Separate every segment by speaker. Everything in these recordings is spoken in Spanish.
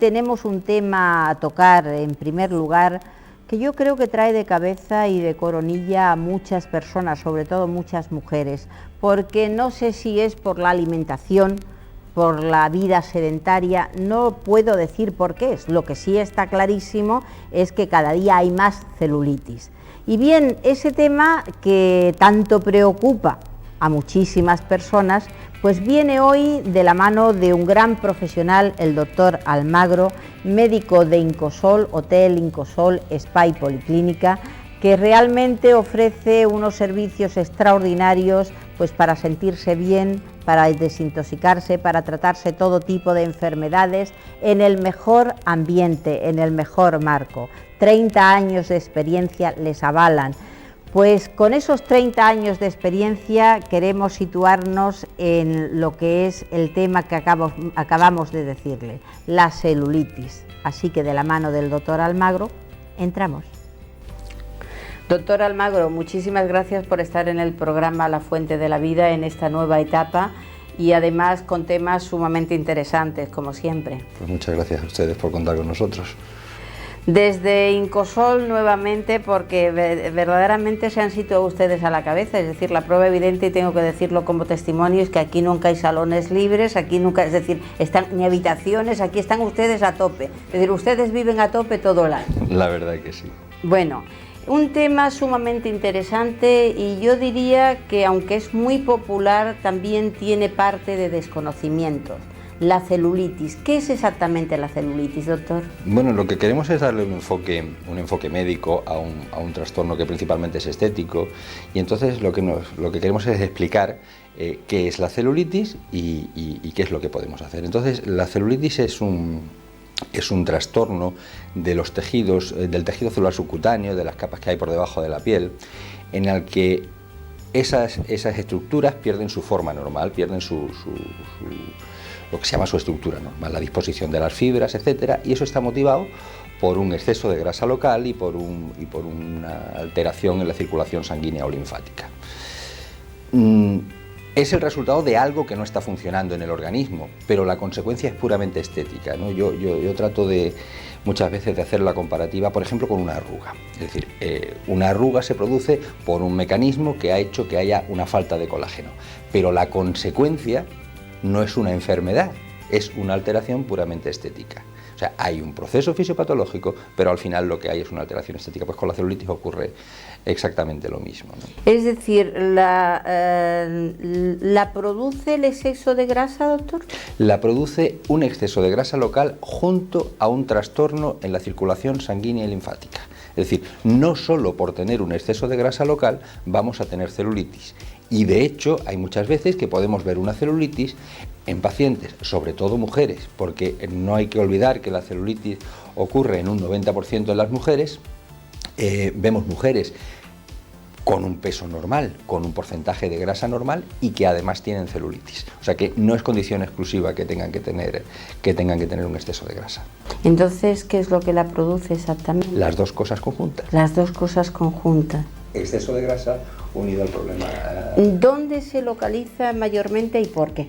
Speaker 1: tenemos un tema a tocar en primer lugar que yo creo que trae de cabeza y de coronilla a muchas personas, sobre todo muchas mujeres, porque no sé si es por la alimentación, por la vida sedentaria, no puedo decir por qué es. Lo que sí está clarísimo es que cada día hay más celulitis. Y bien, ese tema que tanto preocupa a muchísimas personas, pues viene hoy de la mano de un gran profesional, el doctor Almagro, médico de Incosol, Hotel Incosol, Spa y Policlínica, que realmente ofrece unos servicios extraordinarios pues para sentirse bien, para desintoxicarse, para tratarse todo tipo de enfermedades en el mejor ambiente, en el mejor marco. 30 años de experiencia les avalan. Pues con esos 30 años de experiencia queremos situarnos en lo que es el tema que acabamos de decirle, la celulitis. Así que de la mano del doctor Almagro, entramos. Doctor Almagro, muchísimas gracias por estar en el programa La Fuente de la Vida en esta nueva etapa y además con temas sumamente interesantes, como siempre.
Speaker 2: Pues muchas gracias a ustedes por contar con nosotros.
Speaker 1: Desde Incosol nuevamente, porque verdaderamente se han situado ustedes a la cabeza, es decir, la prueba evidente, y tengo que decirlo como testimonio, es que aquí nunca hay salones libres, aquí nunca, es decir, están ni habitaciones, aquí están ustedes a tope, es decir, ustedes viven a tope todo el año.
Speaker 2: La verdad que sí.
Speaker 1: Bueno, un tema sumamente interesante y yo diría que aunque es muy popular, también tiene parte de desconocimiento. La celulitis. ¿Qué es exactamente la celulitis, doctor?
Speaker 2: Bueno, lo que queremos es darle un enfoque médico a un trastorno que principalmente es estético, y entonces lo que queremos es explicar qué es la celulitis y qué es lo que podemos hacer. Entonces, la celulitis es un trastorno de los tejidos, del tejido celular subcutáneo, de las capas que hay por debajo de la piel, en el que esas estructuras pierden su forma normal, pierden lo que se llama su estructura normal, la disposición de las fibras, etcétera, y eso está motivado por un exceso de grasa local y por una alteración en la circulación sanguínea o linfática. Es el resultado de algo que no está funcionando en el organismo, pero la consecuencia es puramente estética, ¿no? Yo trato muchas veces de hacer la comparativa, por ejemplo, con una arruga. Es decir, una arruga se produce por un mecanismo que ha hecho que haya una falta de colágeno, pero la consecuencia no es una enfermedad, es una alteración puramente estética. O sea, hay un proceso fisiopatológico, pero al final lo que hay es una alteración estética. Pues con la celulitis ocurre exactamente lo mismo, ¿no?
Speaker 1: Es decir, ¿la produce el exceso de grasa, doctor?
Speaker 2: La produce un exceso de grasa local junto a un trastorno en la circulación sanguínea y linfática. Es decir, no solo por tener un exceso de grasa local vamos a tener celulitis. Y de hecho hay muchas veces que podemos ver una celulitis en pacientes, sobre todo mujeres, porque no hay que olvidar que la celulitis ocurre en un 90% de las mujeres. Vemos mujeres con un peso normal, con un porcentaje de grasa normal y que además tienen celulitis. O sea que no es condición exclusiva que tengan que tener un exceso de grasa.
Speaker 1: Entonces, ¿qué es lo que la produce exactamente?
Speaker 2: Las dos cosas conjuntas.
Speaker 1: Las dos cosas conjuntas.
Speaker 2: Exceso de grasa unido al problema.
Speaker 1: ¿Dónde se localiza mayormente y por qué?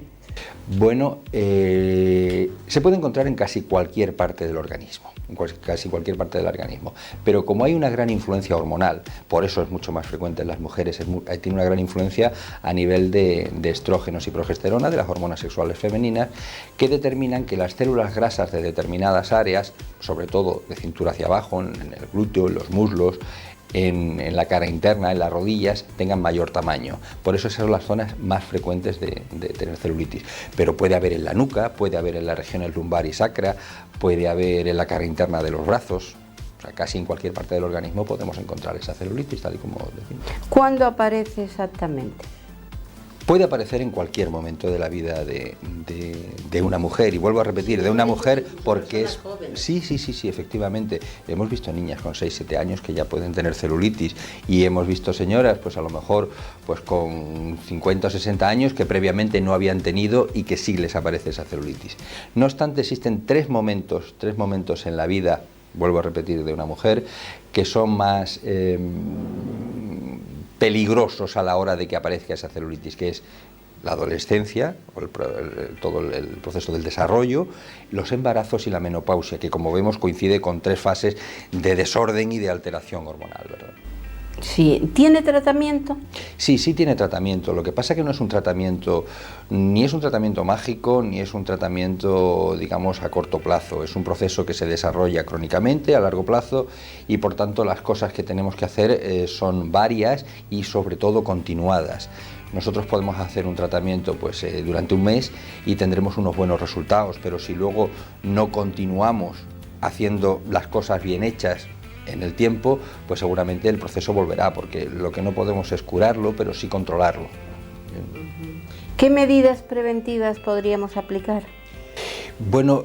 Speaker 2: Bueno, se puede encontrar en casi cualquier parte del organismo, pero como hay una gran influencia hormonal, por eso es mucho más frecuente en las mujeres, tiene una gran influencia a nivel de estrógenos y progesterona, de las hormonas sexuales femeninas, que determinan que las células grasas de determinadas áreas, sobre todo de cintura hacia abajo, en el glúteo, en los muslos, en la cara interna, en las rodillas, tengan mayor tamaño. Por eso esas son las zonas más frecuentes de tener celulitis. Pero puede haber en la nuca, puede haber en las regiones lumbar y sacra, puede haber en la cara interna de los brazos. O sea, casi en cualquier parte del organismo podemos encontrar esa celulitis, tal y como decimos.
Speaker 1: ¿Cuándo aparece exactamente?
Speaker 2: Puede aparecer en cualquier momento de la vida de una mujer, y vuelvo a repetir, de una mujer porque es... Sí, efectivamente. Hemos visto niñas con 6-7 años que ya pueden tener celulitis, y hemos visto señoras, pues a lo mejor pues con 50 o 60 años que previamente no habían tenido y que sí les aparece esa celulitis. No obstante, existen tres momentos en la vida, vuelvo a repetir, de una mujer que son más peligrosos a la hora de que aparezca esa celulitis, que es la adolescencia, todo el proceso del desarrollo, los embarazos y la menopausia, que como vemos coincide con 3 fases de desorden y de alteración hormonal, ¿verdad?
Speaker 1: Sí, ¿tiene tratamiento?
Speaker 2: Sí, sí tiene tratamiento. Lo que pasa es que no es un tratamiento, ni es un tratamiento mágico, ni es un tratamiento, digamos, a corto plazo. Es un proceso que se desarrolla crónicamente, a largo plazo, y por tanto las cosas que tenemos que hacer son varias y sobre todo continuadas. Nosotros podemos hacer un tratamiento pues, durante un mes y tendremos unos buenos resultados, pero si luego no continuamos haciendo las cosas bien hechas en el tiempo, pues seguramente el proceso volverá, porque lo que no podemos es curarlo, pero sí controlarlo.
Speaker 1: ¿Qué medidas preventivas podríamos aplicar?
Speaker 2: Bueno,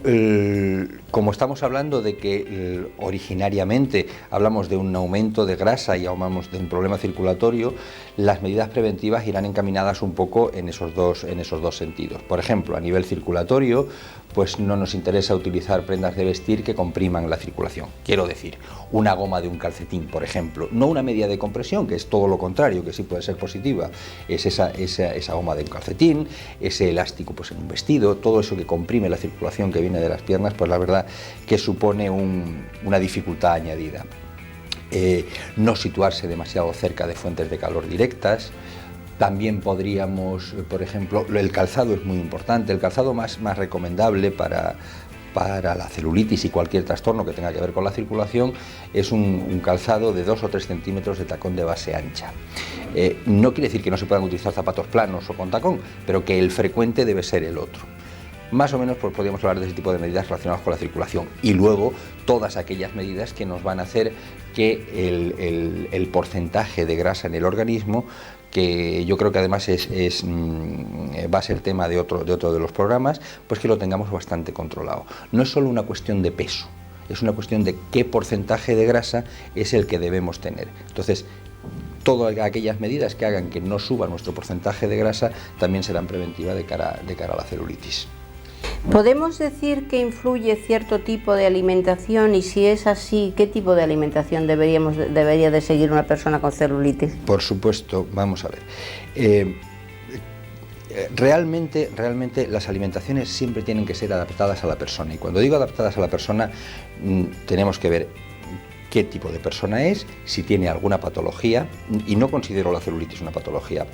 Speaker 2: como estamos hablando de que originariamente hablamos de un aumento de grasa y hablamos de un problema circulatorio, las medidas preventivas irán encaminadas un poco en esos dos sentidos. Por ejemplo, a nivel circulatorio, pues no nos interesa utilizar prendas de vestir que compriman la circulación. Quiero decir, una goma de un calcetín, por ejemplo, no una medida de compresión, que es todo lo contrario, que sí puede ser positiva, es esa goma de un calcetín, ese elástico pues en un vestido, todo eso que comprime la circulación que viene de las piernas, pues la verdad que supone una dificultad añadida. No situarse demasiado cerca de fuentes de calor directas. También podríamos, por ejemplo, el calzado es muy importante, el calzado más recomendable para la celulitis y cualquier trastorno que tenga que ver con la circulación es un calzado de 2 o 3 centímetros de tacón de base ancha. No quiere decir que no se puedan utilizar zapatos planos o con tacón, pero que el frecuente debe ser el otro. Más o menos pues podríamos hablar de ese tipo de medidas relacionadas con la circulación y luego todas aquellas medidas que nos van a hacer que el porcentaje de grasa en el organismo, que yo creo que además va a ser tema de otro de los programas, pues que lo tengamos bastante controlado. No es solo una cuestión de peso, es una cuestión de qué porcentaje de grasa es el que debemos tener. Entonces, todas aquellas medidas que hagan que no suba nuestro porcentaje de grasa también serán preventivas de cara a la celulitis.
Speaker 1: ¿Podemos decir que influye cierto tipo de alimentación y si es así, qué tipo de alimentación debería de seguir una persona con celulitis?
Speaker 2: Por supuesto, vamos a ver. Realmente las alimentaciones siempre tienen que ser adaptadas a la persona y cuando digo adaptadas a la persona tenemos que ver qué tipo de persona es, si tiene alguna patología, y no considero la celulitis una patología,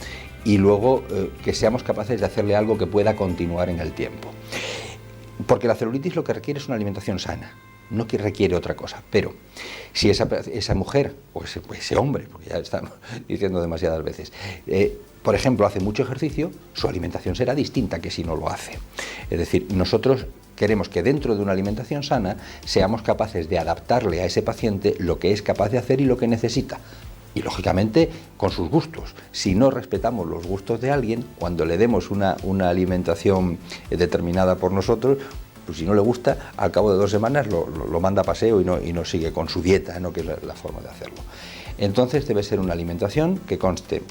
Speaker 2: y luego que seamos capaces de hacerle algo que pueda continuar en el tiempo. Porque la celulitis lo que requiere es una alimentación sana, no que requiere otra cosa, pero si esa mujer o ese hombre, porque ya estamos diciendo demasiadas veces, por ejemplo, hace mucho ejercicio, su alimentación será distinta que si no lo hace. Es decir, nosotros queremos que dentro de una alimentación sana seamos capaces de adaptarle a ese paciente lo que es capaz de hacer y lo que necesita. Y lógicamente con sus gustos. Si no respetamos los gustos de alguien, cuando le demos una alimentación determinada por nosotros, pues si no le gusta, al cabo de 2 semanas lo manda a paseo y no sigue con su dieta, ¿no? Que es la forma de hacerlo. Entonces debe ser una alimentación que conste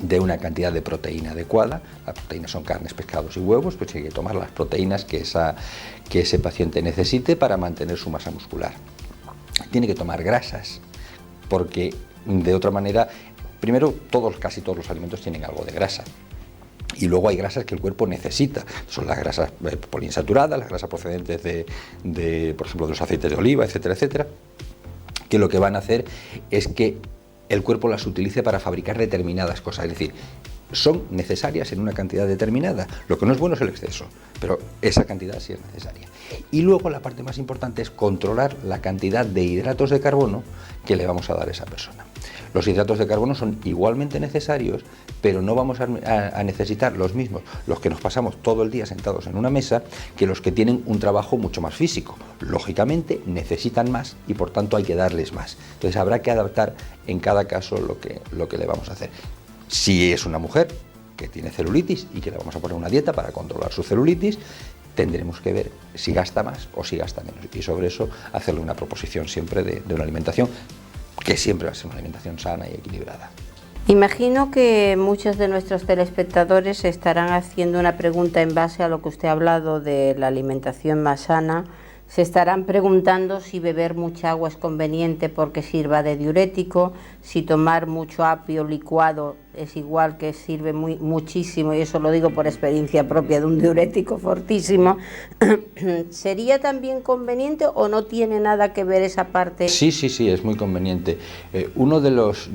Speaker 2: de una cantidad de proteína adecuada. Las proteínas son carnes, pescados y huevos, pues hay que tomar las proteínas que ese paciente necesite para mantener su masa muscular. Tiene que tomar grasas, porque de otra manera, primero casi todos los alimentos tienen algo de grasa. Y luego hay grasas que el cuerpo necesita, son las grasas poliinsaturadas, las grasas procedentes por ejemplo, de los aceites de oliva, etcétera, etcétera, que lo que van a hacer es que el cuerpo las utilice para fabricar determinadas cosas, es decir, son necesarias en una cantidad determinada. Lo que no es bueno es el exceso, pero esa cantidad sí es necesaria. Y luego la parte más importante es controlar la cantidad de hidratos de carbono que le vamos a dar a esa persona. Los hidratos de carbono son igualmente necesarios, pero no vamos a necesitar los mismos, los que nos pasamos todo el día sentados en una mesa, que los que tienen un trabajo mucho más físico. Lógicamente necesitan más y por tanto hay que darles más. Entonces habrá que adaptar en cada caso lo que le vamos a hacer. Si es una mujer que tiene celulitis y que le vamos a poner una dieta para controlar su celulitis, tendremos que ver si gasta más o si gasta menos y sobre eso hacerle una proposición siempre de una alimentación que siempre va a ser una alimentación sana y equilibrada.
Speaker 1: Imagino que muchos de nuestros telespectadores estarán haciendo una pregunta en base a lo que usted ha hablado de la alimentación más sana. Se estarán preguntando si beber mucha agua es conveniente porque sirva de diurético, si tomar mucho apio licuado es igual que sirve muchísimo, y eso lo digo por experiencia propia de un diurético fortísimo, ¿sería también conveniente o no tiene nada que ver esa parte?
Speaker 2: Sí, es muy conveniente. Uno de los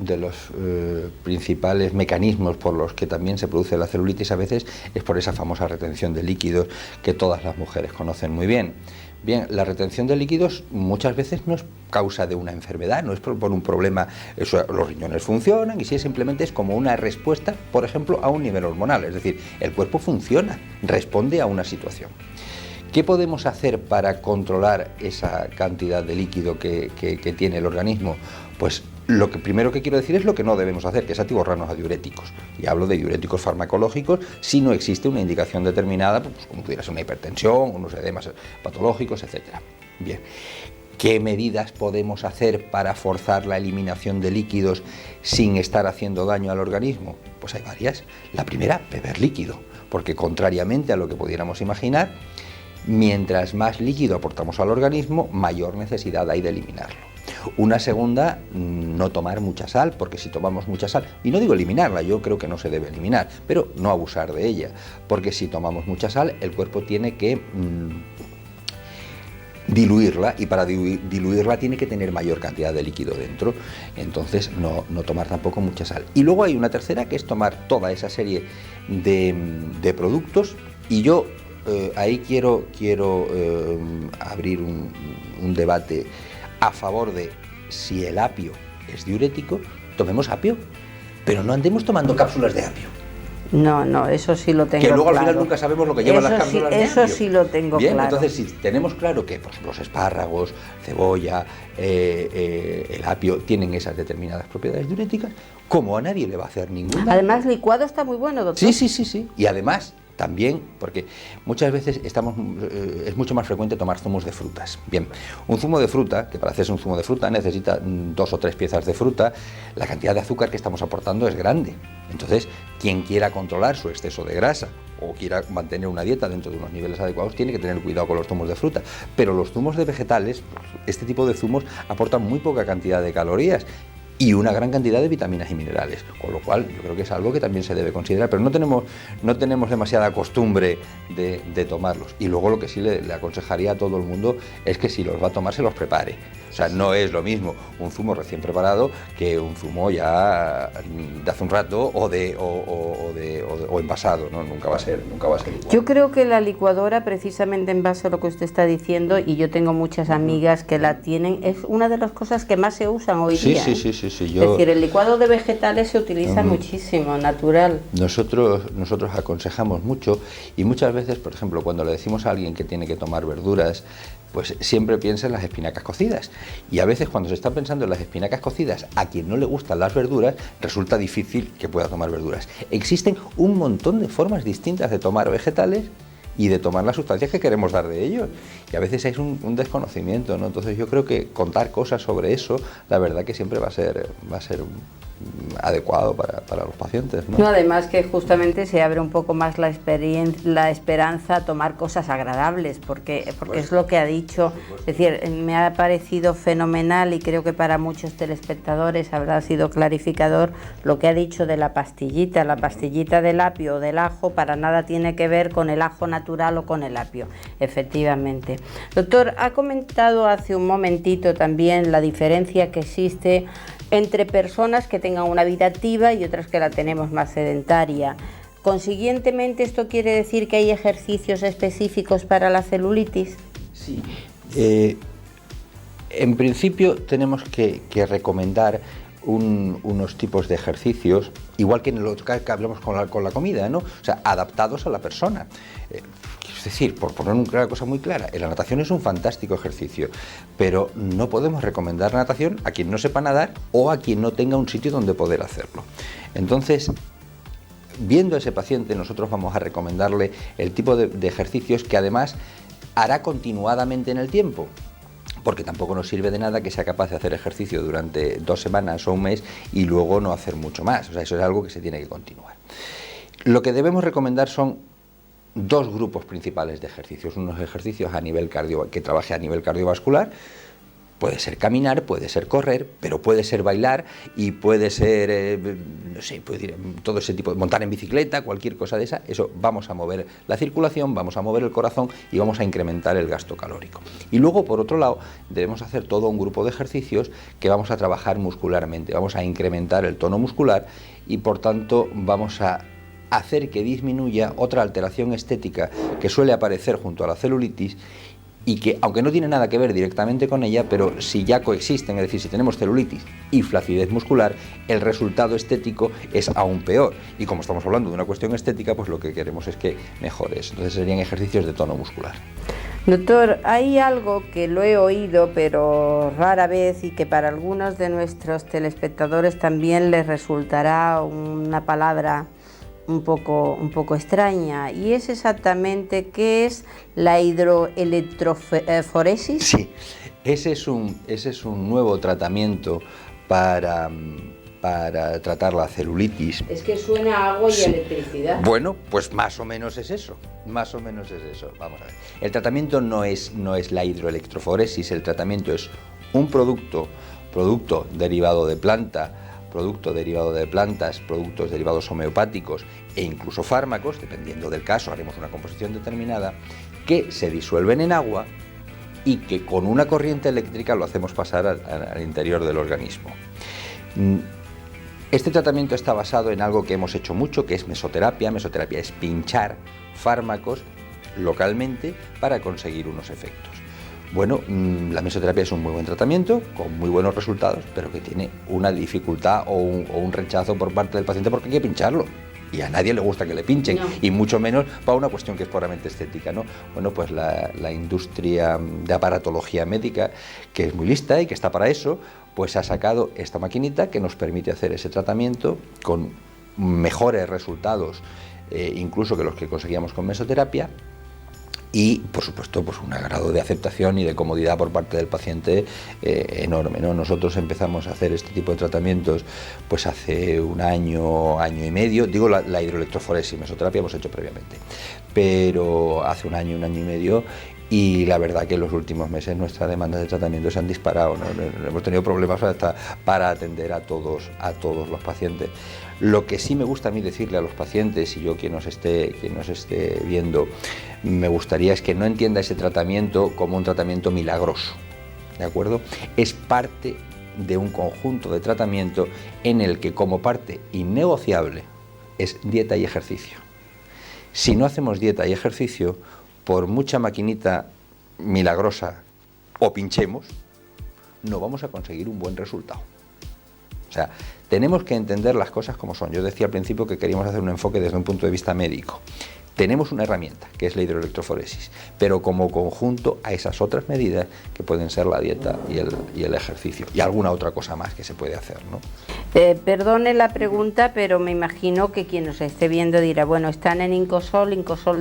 Speaker 2: principales mecanismos por los que también se produce la celulitis a veces es por esa famosa retención de líquidos que todas las mujeres conocen muy bien. Bien, la retención de líquidos muchas veces no es causa de una enfermedad, no es por un problema, los riñones funcionan y simplemente es como una respuesta, por ejemplo, a un nivel hormonal, es decir, el cuerpo funciona, responde a una situación. ¿Qué podemos hacer para controlar esa cantidad de líquido que tiene el organismo? Pues lo que primero que quiero decir es lo que no debemos hacer, que es atiborrarnos a diuréticos. Y hablo de diuréticos farmacológicos si no existe una indicación determinada, pues como pudiera ser una hipertensión, unos edemas patológicos, etc. Bien, ¿qué medidas podemos hacer para forzar la eliminación de líquidos sin estar haciendo daño al organismo? Pues hay varias. La primera, beber líquido, porque contrariamente a lo que pudiéramos imaginar, mientras más líquido aportamos al organismo, mayor necesidad hay de eliminarlo. Una segunda, no tomar mucha sal, porque si tomamos mucha sal, y no digo eliminarla, yo creo que no se debe eliminar, pero no abusar de ella, porque si tomamos mucha sal, el cuerpo tiene que diluirla, y para diluirla tiene que tener mayor cantidad de líquido dentro, entonces no tomar tampoco mucha sal. Y luego hay una tercera, que es tomar toda esa serie de productos, y yo ahí quiero abrir un debate a favor de si el apio es diurético, tomemos apio, pero no andemos tomando cápsulas de apio.
Speaker 1: No, eso sí lo tengo claro.
Speaker 2: Que luego al final nunca sabemos lo que llevan las cápsulas de apio.
Speaker 1: Eso sí lo tengo
Speaker 2: bien,
Speaker 1: claro.
Speaker 2: Entonces, si tenemos claro que, por ejemplo, los espárragos, cebolla, el apio tienen esas determinadas propiedades diuréticas, como a nadie le va a hacer ningún daño.
Speaker 1: Además, licuado está muy bueno, doctor.
Speaker 2: Sí. Y además, también, porque muchas veces es mucho más frecuente tomar zumos de frutas. Bien, un zumo de fruta, que para hacerse un zumo de fruta necesita 2 o 3 piezas de fruta, la cantidad de azúcar que estamos aportando es grande. Entonces, quien quiera controlar su exceso de grasa o quiera mantener una dieta dentro de unos niveles adecuados, tiene que tener cuidado con los zumos de fruta. Pero los zumos de vegetales, este tipo de zumos aportan muy poca cantidad de calorías y una gran cantidad de vitaminas y minerales, con lo cual yo creo que es algo que también se debe considerar, pero no tenemos demasiada costumbre de tomarlos. Y luego lo que sí le aconsejaría a todo el mundo es que si los va a tomar se los prepare. O sea, no es lo mismo un zumo recién preparado que un zumo ya de hace un rato o envasado, ¿no? Nunca va a ser igual.
Speaker 1: Yo creo que la licuadora, precisamente en base a lo que usted está diciendo, y yo tengo muchas amigas que la tienen, es una de las cosas que más se usan hoy día.
Speaker 2: Sí.
Speaker 1: Es decir, el licuado de vegetales se utiliza muchísimo, natural.
Speaker 2: Nosotros aconsejamos mucho, y muchas veces, por ejemplo, cuando le decimos a alguien que tiene que tomar verduras, pues siempre piensa en las espinacas cocidas. Y a veces cuando se está pensando en las espinacas cocidas, a quien no le gustan las verduras, resulta difícil que pueda tomar verduras. Existen un montón de formas distintas de tomar vegetales y de tomar las sustancias que queremos dar de ellos. Y a veces es un desconocimiento, ¿no? Entonces yo creo que contar cosas sobre eso, la verdad que siempre va a ser adecuado para los pacientes, ¿no?
Speaker 1: No, además que justamente se abre un poco más la esperanza a tomar cosas agradables, porque es lo que ha dicho. Es decir, me ha parecido fenomenal, y creo que para muchos telespectadores habrá sido clarificador lo que ha dicho de la pastillita del apio o del ajo. Para nada tiene que ver con el ajo natural o con el apio, efectivamente. Doctor, ha comentado hace un momentito también la diferencia que existe entre personas que tengan una vida activa y otras que la tenemos más sedentaria. Consiguientemente, ¿esto quiere decir que hay ejercicios específicos para la celulitis?
Speaker 2: Sí. En principio tenemos que recomendar unos tipos de ejercicios, igual que en lo que hablamos con la comida, ¿no? O sea, adaptados a la persona. Es decir, por poner una cosa muy clara, la natación es un fantástico ejercicio, pero no podemos recomendar natación a quien no sepa nadar o a quien no tenga un sitio donde poder hacerlo. Entonces, viendo a ese paciente, nosotros vamos a recomendarle el tipo de ejercicios que además hará continuadamente en el tiempo, porque tampoco nos sirve de nada que sea capaz de hacer ejercicio durante 2 semanas o un mes y luego no hacer mucho más. O sea, eso es algo que se tiene que continuar. Lo que debemos recomendar son 2 grupos principales de ejercicios. Unos ejercicios que trabaje a nivel cardiovascular, Puede ser caminar, puede ser correr, pero puede ser bailar y puede ser, no sé, puede ir, todo ese tipo de montar en bicicleta, cualquier cosa de esa. Eso vamos a mover la circulación, vamos a mover el corazón y vamos a incrementar el gasto calórico. Y luego, por otro lado, debemos hacer todo un grupo de ejercicios que vamos a trabajar muscularmente, vamos a incrementar el tono muscular y por tanto vamos a hacer que disminuya otra alteración estética que suele aparecer junto a la celulitis y que, aunque no tiene nada que ver directamente con ella, pero si ya coexisten, es decir, si tenemos celulitis y flacidez muscular, el resultado estético es aún peor. Y como estamos hablando de una cuestión estética, pues lo que queremos es que mejore eso. Entonces serían ejercicios de tono muscular.
Speaker 1: Doctor, hay algo que lo he oído, pero rara vez, y que para algunos de nuestros telespectadores también les resultará una palabra un poco extraña, y es exactamente qué es la hidroelectroforesis.
Speaker 2: Sí, ese es un nuevo tratamiento para tratar la celulitis.
Speaker 1: Es que suena a agua y electricidad.
Speaker 2: Bueno, pues más o menos es eso, Vamos a ver. El tratamiento no es la hidroelectroforesis, el tratamiento es un producto derivado de planta, producto derivado de plantas, productos derivados homeopáticos e incluso fármacos, dependiendo del caso, haremos una composición determinada, que se disuelven en agua y que con una corriente eléctrica lo hacemos pasar al interior del organismo. Este tratamiento está basado en algo que hemos hecho mucho, que es mesoterapia. Mesoterapia es pinchar fármacos localmente para conseguir unos efectos. Bueno, la mesoterapia es un muy buen tratamiento, con muy buenos resultados, pero que tiene una dificultad o un rechazo por parte del paciente porque hay que pincharlo. Y a nadie le gusta que le pinchen, no. Y mucho menos para una cuestión que es puramente estética, ¿no? Bueno, pues la industria de aparatología médica, que es muy lista y que está para eso, pues ha sacado esta maquinita que nos permite hacer ese tratamiento con mejores resultados, incluso que los que conseguíamos con mesoterapia. Y, por supuesto, pues un grado de aceptación y de comodidad por parte del paciente enorme, ¿no? Nosotros empezamos a hacer este tipo de tratamientos pues hace un año y medio. Digo, la hidroelectroforesis, mesoterapia hemos hecho previamente, pero hace un año y medio. Y la verdad que en los últimos meses nuestras demandas de tratamiento se han disparado, ¿no? Hemos tenido problemas hasta para atender a todos los pacientes. Lo que sí me gusta a mí decirle a los pacientes, y yo quien nos esté viendo, me gustaría es que no entienda ese tratamiento como un tratamiento milagroso, ¿de acuerdo? Es parte de un conjunto de tratamiento en el que como parte innegociable es dieta y ejercicio. Si no hacemos dieta y ejercicio, por mucha maquinita milagrosa o pinchemos, no vamos a conseguir un buen resultado. O sea, tenemos que entender las cosas como son. Yo decía al principio que queríamos hacer un enfoque desde un punto de vista médico. Tenemos una herramienta, que es la hidroelectroforesis, pero como conjunto a esas otras medidas que pueden ser la dieta y el ejercicio, y alguna otra cosa más que se puede hacer, ¿no?
Speaker 1: Perdone la pregunta, pero me imagino que quien nos esté viendo dirá, bueno, están en Incosol,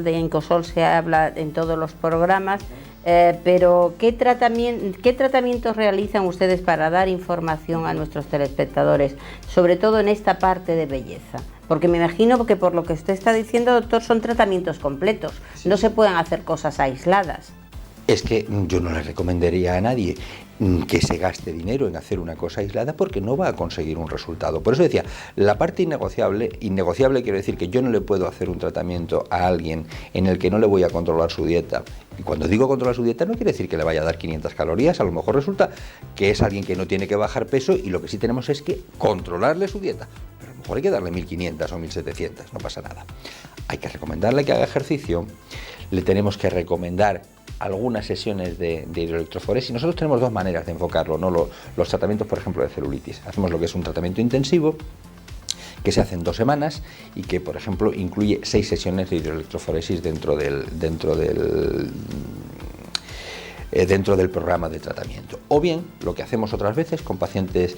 Speaker 1: de Incosol se habla en todos los programas, pero ¿qué tratamientos realizan ustedes para dar información a nuestros telespectadores, sobre todo en esta parte de belleza? Porque me imagino que por lo que usted está diciendo, doctor, son tratamientos completos, no se pueden hacer cosas aisladas.
Speaker 2: Es que yo no le recomendaría a nadie que se gaste dinero en hacer una cosa aislada porque no va a conseguir un resultado. Por eso decía, la parte innegociable quiere decir que yo no le puedo hacer un tratamiento a alguien en el que no le voy a controlar su dieta. Y cuando digo controlar su dieta no quiere decir que le vaya a dar 500 calorías, a lo mejor resulta que es alguien que no tiene que bajar peso y lo que sí tenemos es que controlarle su dieta. Pero a lo mejor hay que darle 1500 o 1700, no pasa nada. Hay que recomendarle que haga ejercicio, le tenemos que recomendar algunas sesiones de hidroelectroforesis. Nosotros tenemos dos maneras de enfocarlo, ¿no? Los tratamientos, por ejemplo, de celulitis. Hacemos lo que es un tratamiento intensivo, que se hace en 2 semanas y que, por ejemplo, incluye 6 sesiones de hidroelectroforesis dentro del programa de tratamiento. O bien, lo que hacemos otras veces con pacientes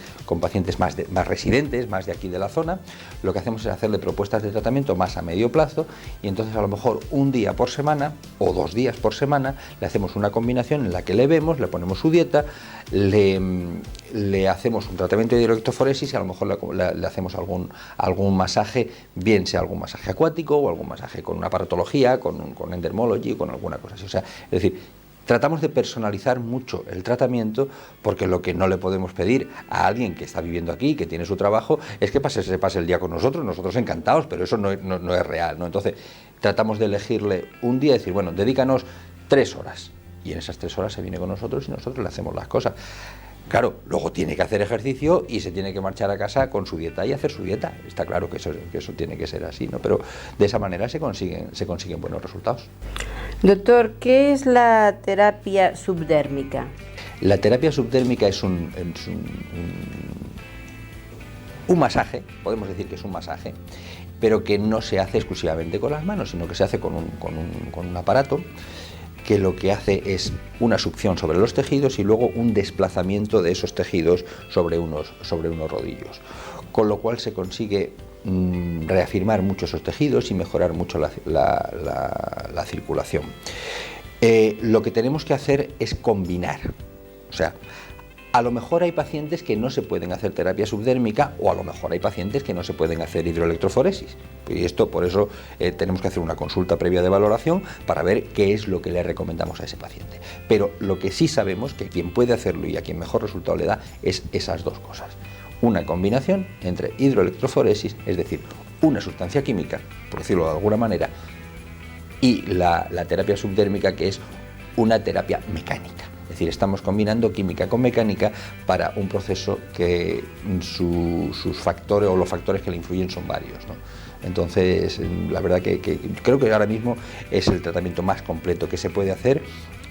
Speaker 2: más residentes, más de aquí de la zona, lo que hacemos es hacerle propuestas de tratamiento más a medio plazo y entonces a lo mejor un día por semana o 2 días por semana le hacemos una combinación en la que le vemos, le ponemos su dieta, le hacemos un tratamiento de hidroelectroforesis y a lo mejor le hacemos algún masaje, bien sea algún masaje acuático o algún masaje con una aparatología, con endermology, con alguna cosa así. O sea, es decir, Tratamos de personalizar mucho el tratamiento, porque lo que no le podemos pedir a alguien que está viviendo aquí, que tiene su trabajo, es que se pase el día con nosotros encantados, pero eso no es real, ¿no? Entonces tratamos de elegirle un día y decir, bueno, dedícanos 3 horas, y en esas 3 horas se viene con nosotros y nosotros le hacemos las cosas. Claro, luego tiene que hacer ejercicio y se tiene que marchar a casa con su dieta y hacer su dieta. Está claro que eso tiene que ser así, ¿no? Pero de esa manera se consiguen buenos resultados.
Speaker 1: Doctor, ¿qué es la terapia subdérmica?
Speaker 2: La terapia subdérmica es un masaje, podemos decir que es un masaje, pero que no se hace exclusivamente con las manos, sino que se hace con un aparato que lo que hace es una succión sobre los tejidos y luego un desplazamiento de esos tejidos sobre unos rodillos, con lo cual se consigue reafirmar mucho esos tejidos y mejorar mucho la circulación. Lo que tenemos que hacer es combinar, o sea, a lo mejor hay pacientes que no se pueden hacer terapia subdérmica, o a lo mejor hay pacientes que no se pueden hacer hidroelectroforesis. Y esto, por eso, tenemos que hacer una consulta previa de valoración para ver qué es lo que le recomendamos a ese paciente. Pero lo que sí sabemos que quien puede hacerlo y a quien mejor resultado le da es esas dos cosas. Una combinación entre hidroelectroforesis, es decir, una sustancia química, por decirlo de alguna manera, y la terapia subdérmica, que es una terapia mecánica. Es decir, estamos combinando química con mecánica para un proceso que sus factores o los factores que le influyen son varios, ¿no? Entonces, la verdad que creo que ahora mismo es el tratamiento más completo que se puede hacer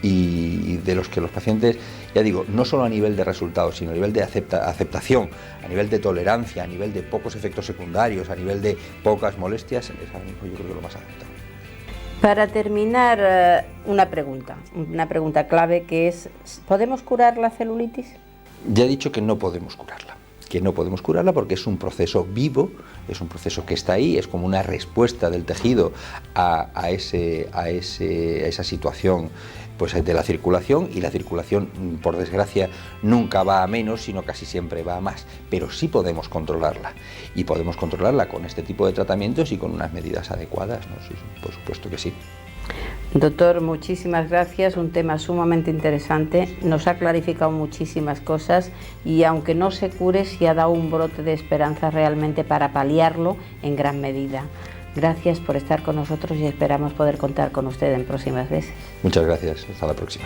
Speaker 2: y de los que los pacientes, ya digo, no solo a nivel de resultados, sino a nivel de aceptación, a nivel de tolerancia, a nivel de pocos efectos secundarios, a nivel de pocas molestias, es ahora mismo yo creo que lo más aceptable.
Speaker 1: Para terminar, una pregunta clave que es, ¿podemos curar la celulitis?
Speaker 2: Ya he dicho que no podemos curarla porque es un proceso vivo, es un proceso que está ahí, es como una respuesta del tejido a esa situación pues, de la circulación, y la circulación, por desgracia, nunca va a menos, sino casi siempre va a más, pero sí podemos controlarla, y podemos controlarla con este tipo de tratamientos y con unas medidas adecuadas, ¿no? Sí, por supuesto que sí.
Speaker 1: Doctor, muchísimas gracias, un tema sumamente interesante, nos ha clarificado muchísimas cosas y aunque no se cure, sí ha dado un brote de esperanza realmente para paliarlo en gran medida. Gracias por estar con nosotros y esperamos poder contar con usted en próximas veces.
Speaker 2: Muchas gracias, hasta la próxima.